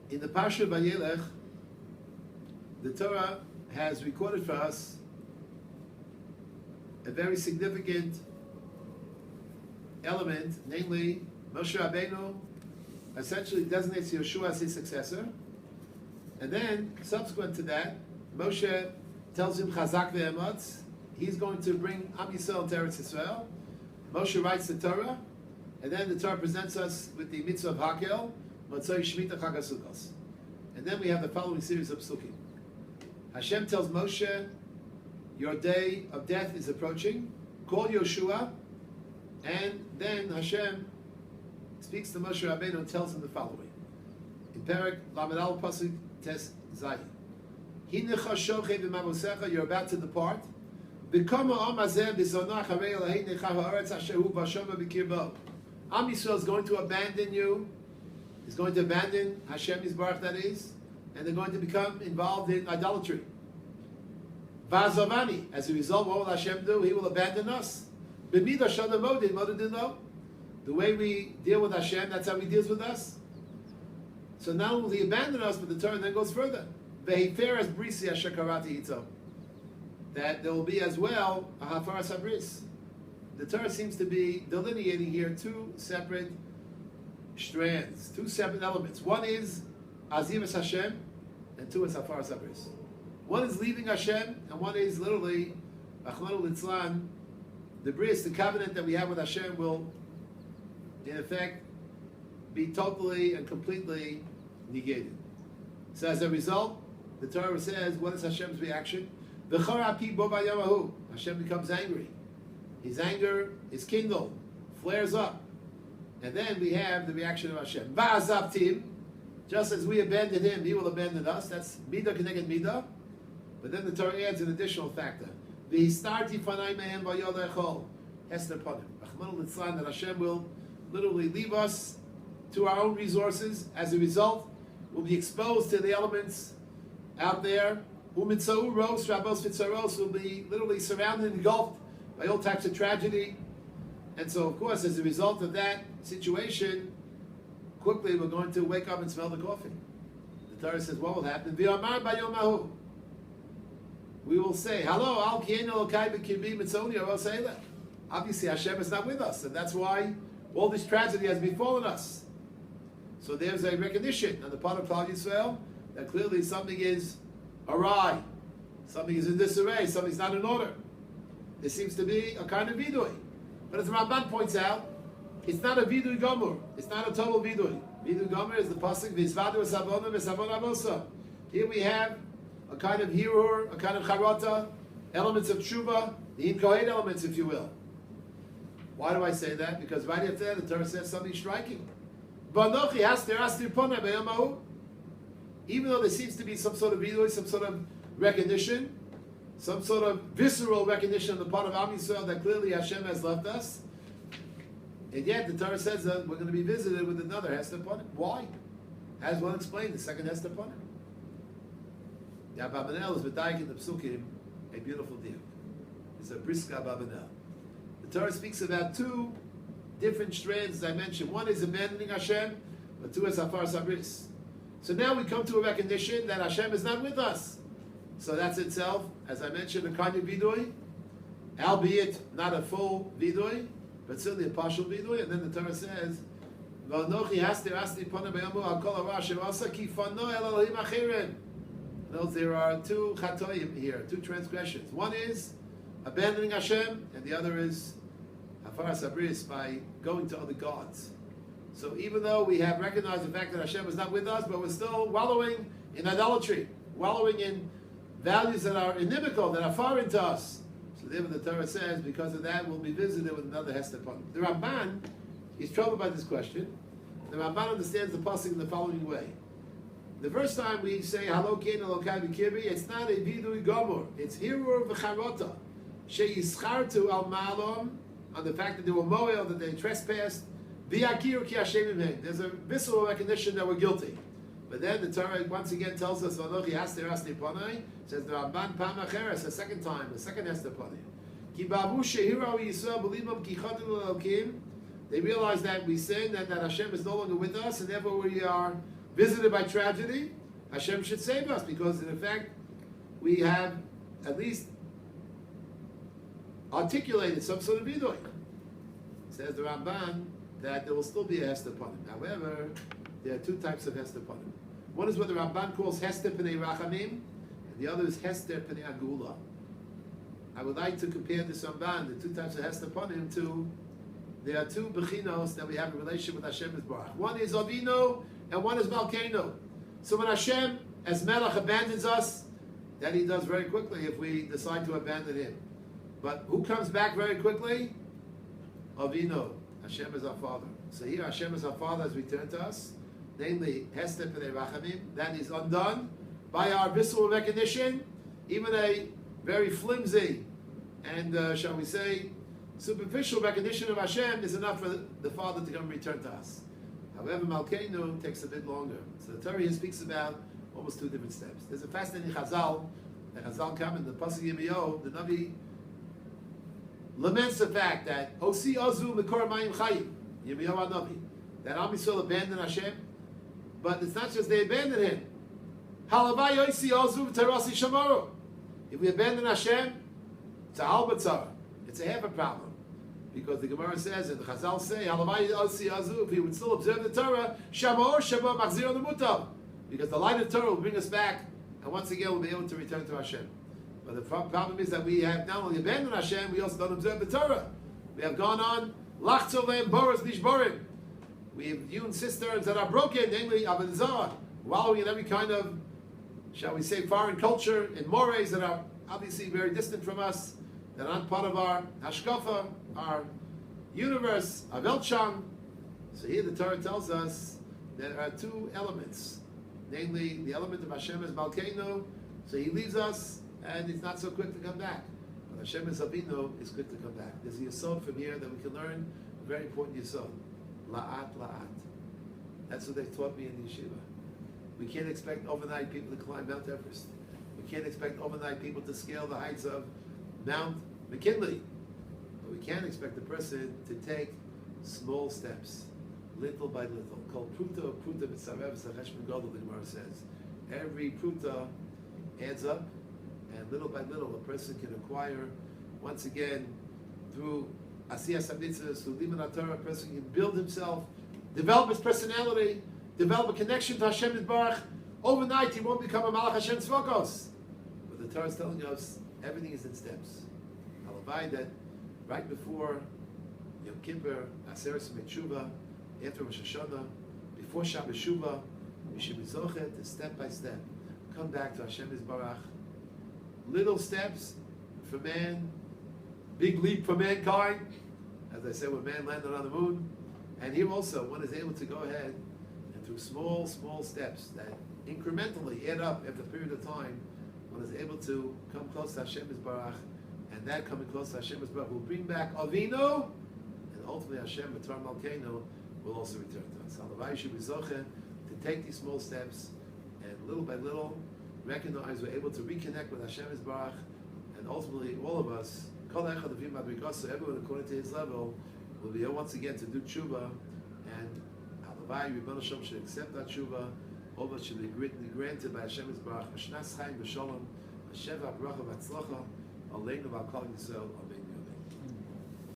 In the Parsha of Vayeilech, the Torah has recorded for us a very significant element, namely Moshe Rabbeinu essentially designates Yeshua as his successor, and then subsequent to that, Moshe tells him Chazak ve'ematz, he's going to bring Am Yisrael to Eretz Yisrael. Moshe writes the Torah, and then the Torah presents us with the mitzvah of Hakel, Motzei Shemitah Chag HaSukkos. And then we have the following series of psukim. Hashem tells Moshe, your day of death is approaching, call Yeshua, and then Hashem speaks to Moshe Rabbeinu and tells him the following. In Perek Lamed Al Pasuk Tes Zayin. Hinecha shochei b'mavosecha, you're about to depart. B'kama am hazeh b'zonah charei Elohei necha ha'aretz asher hu b'shama b'kirbo. Am Yisrael is going to abandon you. He's going to abandon Hashem Yisbarach, that is, and they're going to become involved in idolatry. Va'azovani, as a result, what will Hashem do? He will abandon us. B'midah shana modin, modin. The way we deal with Hashem, that's how He deals with us. So not only will He abandon us, but the Torah then goes further. Vehiferas brisi asher karati ito. That there will be as well a hafaras habris. The Torah seems to be delineating here two separate strands, two separate elements. One is azivas Hashem, and two is hafaras habris. One is leaving Hashem, and one is literally Achmanu Litzlan, the bris, the covenant that we have with Hashem will, in effect, be totally and completely negated. So as a result, the Torah says, what is Hashem's reaction? Hashem becomes angry. His anger is kindled, flares up. And then we have the reaction of Hashem. Va'azavtim, just as we abandoned Him, He will abandon us. That's midah keneged midah. But then the Torah adds an additional factor. V'histarti fanai mehem v'yodechol. Hester panim. Rachmanu litzlan, that Hashem will literally leave us to our own resources. As a result, we'll be exposed to the elements out there. Umitzau ros, rabos vitzaros, will be literally surrounded and engulfed by all types of tragedy. And so, of course, as a result of that situation, quickly we're going to wake up and smell the coffee. The Torah says, what will happen? V'yomar bayomahu. We will say, hello, al kienu elokai b'kirbi mitzoni aroseilah. Obviously, Hashem is not with us, and that's why all this tragedy has befallen us. So there's a recognition on the part of Klal Yisrael that clearly something is awry, something is in disarray, something's not in order. There seems to be a kind of vidui. But as the Ramban points out, it's not a vidui gomur. It's not a total vidui. Vidui gomur is the pasuk v'izvadu v'savonu v'savon avosa. Here we have a kind of hirur, a kind of charata, elements of tshuva, the inkohed elements, if you will. Why do I say that? Because right after that, the Torah says something striking. Even though there seems to be some sort of vidui, some sort of recognition, some sort of visceral recognition on the part of Am Yisrael that clearly Hashem has left us, and yet the Torah says that we're going to be visited with another Hester Panim. Why? As well explained, the second Hester Panim. The Ababanel is B'dayik in the Psukim, a beautiful deal. It's a briska Ababanel. The Torah speaks about two different strands, as I mentioned. One is abandoning Hashem, but two is Hafar Sabris. So now we come to a recognition that Hashem is not with us. So that's itself, as I mentioned, a kind of vidui, albeit not a full vidui, but certainly a partial vidui. And then the Torah says, there are two chatoim here, two transgressions. One is abandoning Hashem, and the other is hafar sabris, by going to other gods. So even though we have recognized the fact that Hashem is not with us, but we're still wallowing in idolatry, wallowing in values that are inimical, that are foreign to us. So therefore the Torah says, because of that, we'll be visited with another Hester Panim. The Ramban is troubled by this question. The Ramban understands the pasuk in the following way. The first time we say, Halo Kein Elokai B'Kirbi, it's not a vidui gomor. It's hirur v'charota. Sheyischartu al ma'alom, on the fact that they were moel, that they trespassed. V'yakiru ki Hashem imhem. There's a visceral recognition that we're guilty. But then the Torah once again tells us, V'anochi haster asni panai, says the Ramban pam acheres, the second time, the second Hester Panim. Ki ba'avu shehirav Yisrael b'limam ki chadu l'elokim. They realize that we sin, and that Hashem is no longer with us, and therefore we are visited by tragedy, Hashem should save us, because in effect, we have at least articulated some sort of vidui. Says the Ramban that there will still be a Hester Panim. However, there are two types of Hester Panim. One is what the Ramban calls Hester Pnei Rachamim, and the other is Hester Pnei Agula. I would like to compare this Ramban, the two types of Hester Panim, to there are two bechinos that we have a relationship with Hashem Yisbarach. One is Avinu, and one is Malkeinu. So when Hashem, as Melech, abandons us, that He does very quickly if we decide to abandon Him. But who comes back very quickly? Avinu. Hashem is our Father. So here Hashem is our Father as we turn to us, namely Hester Pnei Rachamim. That is undone by our visceral recognition. Even a very flimsy and, shall we say, superficial recognition of Hashem is enough for the Father to come and return to us. However, Malkeinu takes a bit longer. So the Torah here speaks about almost two different steps. There's a fascinating Chazal, the Chazal come in the Pasuk Yirmiyahu, the Navi laments the fact that Osi Ozu Mikor Mayim Chayim, Yirmiyahu Navi, that Am Yisrael abandoned Hashem, but it's not just they abandoned Him. Halavai Osi Ozu V'Tarasi Shamaru. If we abandon Hashem, it's a halbatzara. It's a half a problem. Because the Gemara says, and the Chazal say, Halavai Osi Ozu, if we would still observe the Torah, Shamor Shabbat Machzir L'Mutav. Because the light of Torah will bring us back, and once again we'll be able to return to Hashem. But the problem is that we have not only abandoned Hashem, we also don't observe the Torah. We have gone on lachtzolem boros nishborim. We have hewn cisterns that are broken, namely avodah zarah, wallowing in every kind of, shall we say, foreign culture, in mores that are obviously very distant from us, that aren't part of our hashkafa, our universe, our weltschang. So here the Torah tells us there are two elements, namely the element of Hashem is Malkeinu, so He leaves us, and it's not so quick to come back. But Hashem is Avinu, is quick to come back. There's a yesod from here that we can learn, a very important yesod. La'at, la'at. That's what they taught me in the yeshiva. We can't expect overnight people to climb Mount Everest. We can't expect overnight people to scale the heights of Mount McKinley. But we can expect a person to take small steps, little by little. Called pruta, pruta b'tzarev s'cheshbon gadol, the Gemara says. Every pruta adds up, and little by little a person can acquire, once again, through asiyas hamitzvos, through limud Torah, a person can build himself, develop his personality, develop a connection to Hashem Yisbarach. Overnight he won't become a Malach Hashem Tzvokos. But the Torah is telling us everything is in steps. Halavai that right before Yom Kippur, Aseres Metshuva, after Rosh Hashanah, before Shabbat Shuvah, we should be zochet step by step. Come back to Hashem Yisbarach. Little steps for man, big leap for mankind. As I said, when man landed on the moon. And here also, one is able to go ahead and through small, small steps that incrementally add up after a period of time, one is able to come close to Hashem Yisbarach, and that coming close to Hashem Yisbarach will bring back Avinu, and ultimately Hashem, B'tar Malkeinu, will also return to us. Halavai should be zochen to take these small steps, and little by little, recognize we're able to reconnect with Hashem Yisbarach, and ultimately all of us, Kol Echad Avim Madrikos, everyone according to his level, will be able once again to do tshuva, and Halavai, Rebbeinu Shem should accept that tshuva, all of us should be granted by Hashem Yisbarach, Ashnas Chaim B'Shalom, Hashem V'Bracha V'Atzlacha, Aleinu V'Al Kol Yisrael, Amen.